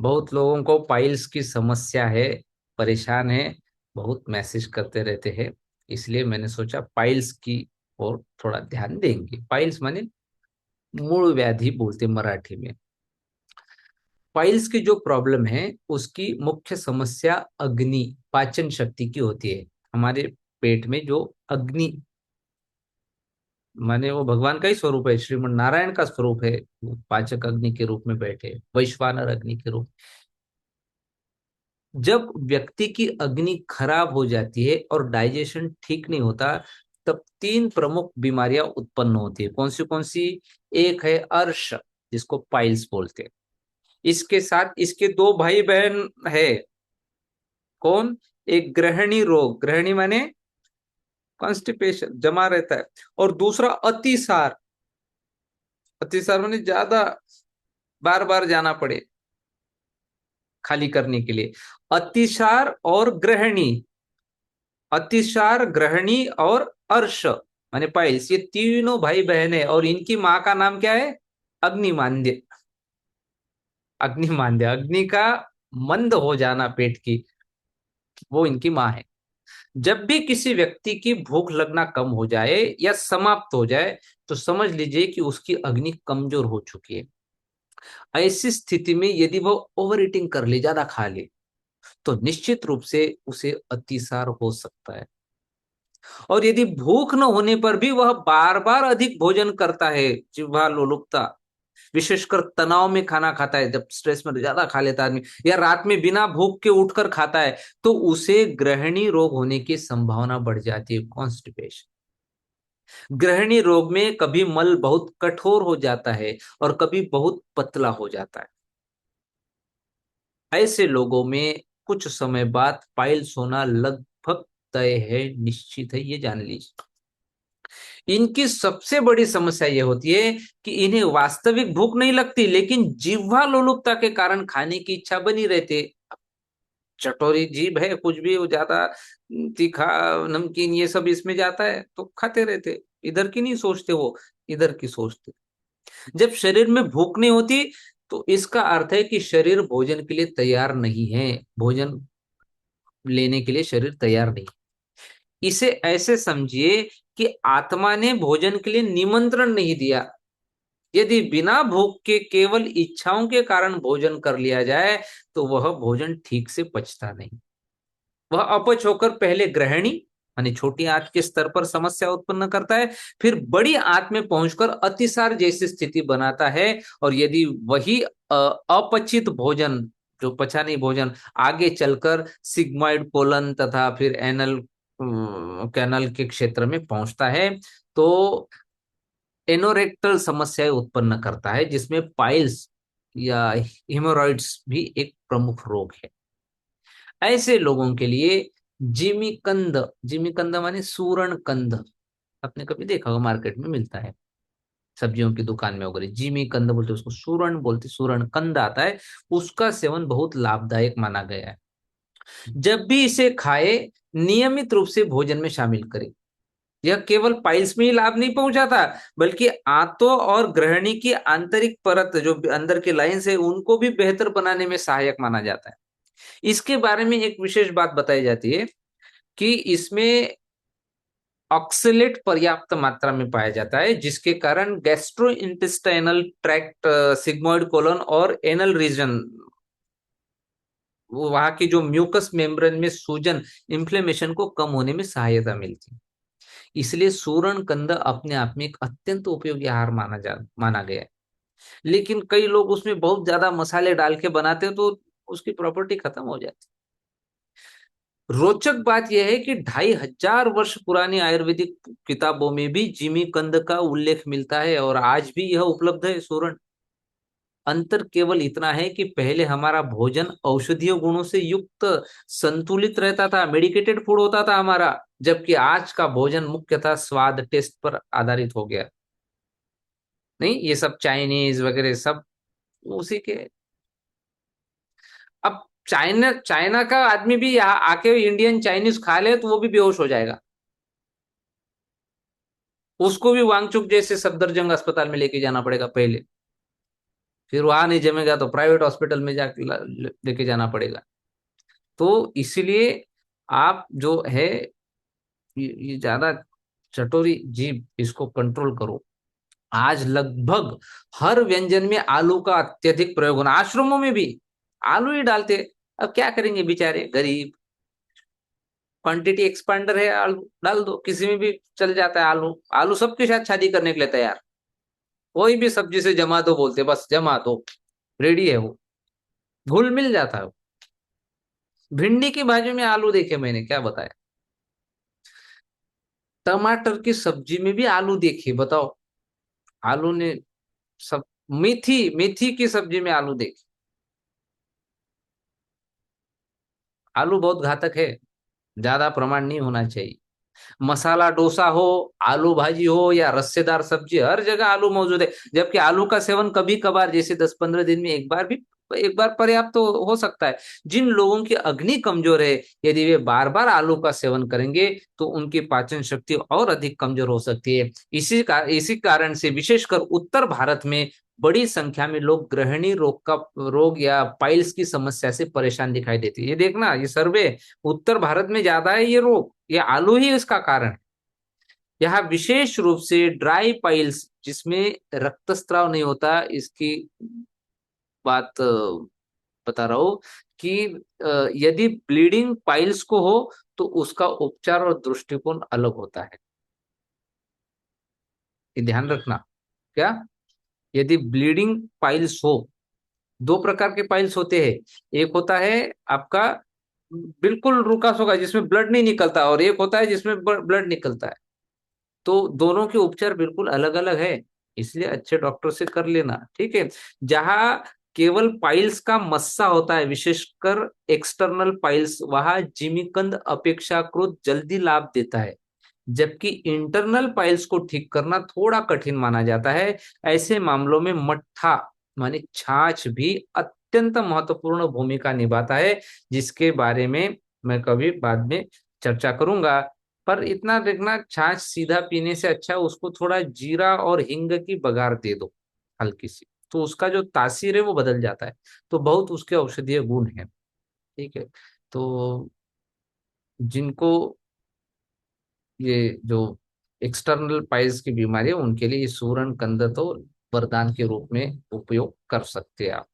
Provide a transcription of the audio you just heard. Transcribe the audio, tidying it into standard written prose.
बहुत लोगों को पाइल्स की समस्या है, परेशान है, बहुत मैसेज करते रहते हैं। इसलिए मैंने सोचा पाइल्स की और थोड़ा ध्यान देंगे। पाइल्स माने मूल व्याधि बोलते मराठी में। पाइल्स की जो प्रॉब्लम है उसकी मुख्य समस्या अग्नि, पाचन शक्ति की होती है। हमारे पेट में जो अग्नि माने वो भगवान का ही स्वरूप है, श्रीमन नारायण का स्वरूप है, वो पाचक अग्नि के रूप में बैठे, वैश्वानर अग्नि के रूप। जब व्यक्ति की अग्नि खराब हो जाती है और डाइजेशन ठीक नहीं होता, तब तीन प्रमुख बीमारियां उत्पन्न होती है। कौन सी? एक है अर्श, जिसको पाइल्स बोलते हैं। इसके साथ इसके दो भाई बहन है। कौन? एक ग्रहणी रोग, ग्रहणी माने कॉन्स्टिपेशन, जमा रहता है। और दूसरा अतिसार, अतिसार माने ज्यादा बार बार जाना पड़े खाली करने के लिए। अतिसार और ग्रहणी, अतिसार, ग्रहणी और अर्श माने पाइल्स, ये तीनों भाई बहन है। और इनकी माँ का नाम क्या है? अग्निमांद्य। अग्निमांद्य, अग्नि का मंद हो जाना पेट की, वो इनकी माँ है। जब भी किसी व्यक्ति की भूख लगना कम हो जाए या समाप्त हो जाए, तो समझ लीजिए कि उसकी अग्नि कमजोर हो चुकी है। ऐसी स्थिति में यदि वह ओवर ईटिंग कर ले, ज्यादा खा ले, तो निश्चित रूप से उसे अतिसार हो सकता है। और यदि भूख न होने पर भी वह बार बार अधिक भोजन करता है, जिह्वा लोलुपता, विशेषकर तनाव में खाना खाता है, जब स्ट्रेस में ज्यादा खा लेता है आदमी, या रात में बिना भूख के उठकर खाता है, तो उसे ग्रहणी रोग होने की संभावना बढ़ जाती है, कॉन्स्टिपेशन। ग्रहणी रोग में कभी मल बहुत कठोर हो जाता है और कभी बहुत पतला हो जाता है। ऐसे लोगों में कुछ समय बाद पाइल्स होना लगभग तय है, निश्चित है, ये जान लीजिए। इनकी सबसे बड़ी समस्या यह होती है कि इन्हें वास्तविक भूख नहीं लगती, लेकिन जिह्वा लोलुपता के कारण खाने की इच्छा बनी रहती है। चटोरी जीभ है, कुछ भी वो ज्यादा तीखा, नमकीन, ये सब इसमें जाता है तो खाते रहते, इधर की नहीं सोचते वो, इधर की सोचते। जब शरीर में भूख नहीं होती, तो इसका अर्थ है कि शरीर भोजन के लिए तैयार नहीं है, भोजन लेने के लिए शरीर तैयार नहीं। इसे ऐसे समझिए कि आत्मा ने भोजन के लिए निमंत्रण नहीं दिया। यदि बिना भूख के केवल इच्छाओं के कारण भोजन कर लिया जाए, तो वह भोजन ठीक से पचता नहीं। वह अपच होकर पहले ग्रहणी यानी छोटी आंत के स्तर पर समस्या उत्पन्न करता है, फिर बड़ी आंत में पहुंचकर अतिसार जैसी स्थिति बनाता है। और यदि वही अपचित भोजन, जो पचा नहीं भोजन, आगे चलकर सिग्मॉइड कोलन तथा फिर एनल कैनल के क्षेत्र में पहुंचता है, तो एनोरेक्टल समस्याएं उत्पन्न करता है, जिसमें पाइल्स या हिमोरॉइड्स भी एक प्रमुख रोग है। ऐसे लोगों के लिए जिमीकंद, जिमीकंद माने सूरण कंद, आपने कभी देखा होगा मार्केट में मिलता है, सब्जियों की दुकान में वगैरह, जिमीकंद बोलते हैं उसको, सूरण बोलते, सूरण कंद आता है। उसका सेवन बहुत लाभदायक माना गया है। जब भी इसे खाए, नियमित रूप से भोजन में शामिल करें। यह केवल पाइल्स में ही लाभ नहीं पहुंचाता, बल्कि आंतों और ग्रहणी की आंतरिक परत, जो अंदर के लाइंस है, उनको भी बेहतर बनाने में सहायक माना जाता है। इसके बारे में एक विशेष बात बताई जाती है कि इसमें ऑक्सलेट पर्याप्त मात्रा में पाया जाता है, जिसके कारण gastro intestinal tract, sigmoid colon और एनल रीजन, वहां की जो म्यूकस मेम्ब्रेन में सूजन, इन्फ्लेमेशन को कम होने में सहायता मिलती है। इसलिए सूरण कंद अपने आप में एक अत्यंत उपयोगी आहार माना गया है। लेकिन कई लोग उसमें बहुत ज्यादा मसाले डाल के बनाते हैं, तो उसकी प्रॉपर्टी खत्म हो जाती है। रोचक बात यह है कि 2500 वर्ष पुरानी आयुर्वेदिक किताबों में भी जिमीकंद का उल्लेख मिलता है, और आज भी यह उपलब्ध है सूरण। अंतर केवल इतना है कि पहले हमारा भोजन औषधीय गुणों से युक्त, संतुलित रहता था, मेडिकेटेड फूड होता था हमारा, जबकि आज का भोजन मुख्यतः स्वाद, टेस्ट पर आधारित हो गया। नहीं, ये सब चाइनीज वगैरह सब उसी के। अब चाइना चाइना का आदमी भी यहाँ आके इंडियन चाइनीज खा ले तो वो भी बेहोश हो जाएगा। उसको भी वांगचुक जैसे सफदरजंग अस्पताल में लेके जाना पड़ेगा पहले। फिर वहां नहीं जमेगा तो प्राइवेट हॉस्पिटल में जाके लेके जाना पड़ेगा। तो इसीलिए आप जो है ये ज्यादा चटोरी जीभ इसको कंट्रोल करो। आज लगभग हर व्यंजन में आलू का अत्यधिक प्रयोग होना, आश्रमों में भी आलू ही डालते। अब क्या करेंगे बेचारे गरीब, क्वांटिटी एक्सपांडर है, आलू डाल दो, किसी में भी चल जाता है आलू। आलू सबके साथ शादी करने के लिए तैयार, कोई भी सब्जी से जमा दो बोलते, बस जमा दो, रेडी है वो, घुल मिल जाता है वो। भिंडी की भाजी में आलू देखे मैंने, क्या बताया। टमाटर की सब्जी में भी आलू देखे, बताओ। आलू ने सब, मेथी मेथी की सब्जी में आलू देखे। आलू बहुत घातक है, ज्यादा प्रमाण नहीं होना चाहिए। मसाला डोसा हो, आलू भाजी हो या रस्सेदार सब्जी, हर जगह आलू मौजूद है। जबकि आलू का सेवन कभी कभार, जैसे 10-15 दिन में एक बार भी, एक बार पर्याप्त तो हो सकता है। जिन लोगों की अग्नि कमजोर है, यदि वे बार बार आलू का सेवन करेंगे तो उनकी पाचन शक्ति और अधिक कमजोर हो सकती है। इसी कारण से विशेषकर उत्तर भारत में बड़ी संख्या में लोग गृहिणी रोग या पाइल्स की समस्या से परेशान दिखाई देती है। ये देखना, ये सर्वे, उत्तर भारत में ज्यादा है ये रोग, ये आलू ही इसका कारण है। यहाँ विशेष रूप से ड्राई पाइल्स, जिसमें रक्तस्राव नहीं होता, इसकी बात बता रहा हूँ कि यदि ब्लीडिंग पाइल्स को हो तो उसका उपचार और दृष्टिकोण अलग होता है। ये ध्यान रखना। क्या? यदि ब्लीडिंग पाइल्स हो, दो प्रकार के पाइल्स होते हैं। एक होता है आपका बिल्कुल रुका सोका जिसमें ब्लड नहीं निकलता, और एक होता है जिसमें ब्लड निकलता है। तो दोनों के उपचार बिल्कुल अलग अलग है, इसलिए अच्छे डॉक्टर से कर लेना, ठीक है। जहां केवल पाइल्स का मस्सा होता है, विशेषकर एक्सटर्नल पाइल्स, वहां जिमीकंद अपेक्षाकृत जल्दी लाभ देता है। जबकि इंटरनल पाइल्स को ठीक करना थोड़ा कठिन माना जाता है। ऐसे मामलों में मट्ठा माने छाछ भी अत्यंत महत्वपूर्ण भूमिका निभाता है, जिसके बारे में मैं कभी बाद में चर्चा करूंगा। पर इतना देखना, छाछ सीधा पीने से अच्छा उसको थोड़ा जीरा और हिंग की बघार दे दो, हल्की सी, तो उसका जो तासीर है वो बदल जाता है। तो बहुत उसके औषधीय गुण है, ठीक है। तो जिनको ये जो एक्सटर्नल पाइल्स की बीमारी है, उनके लिए ये सूरन कंद तो वरदान के रूप में उपयोग कर सकते हैं आप।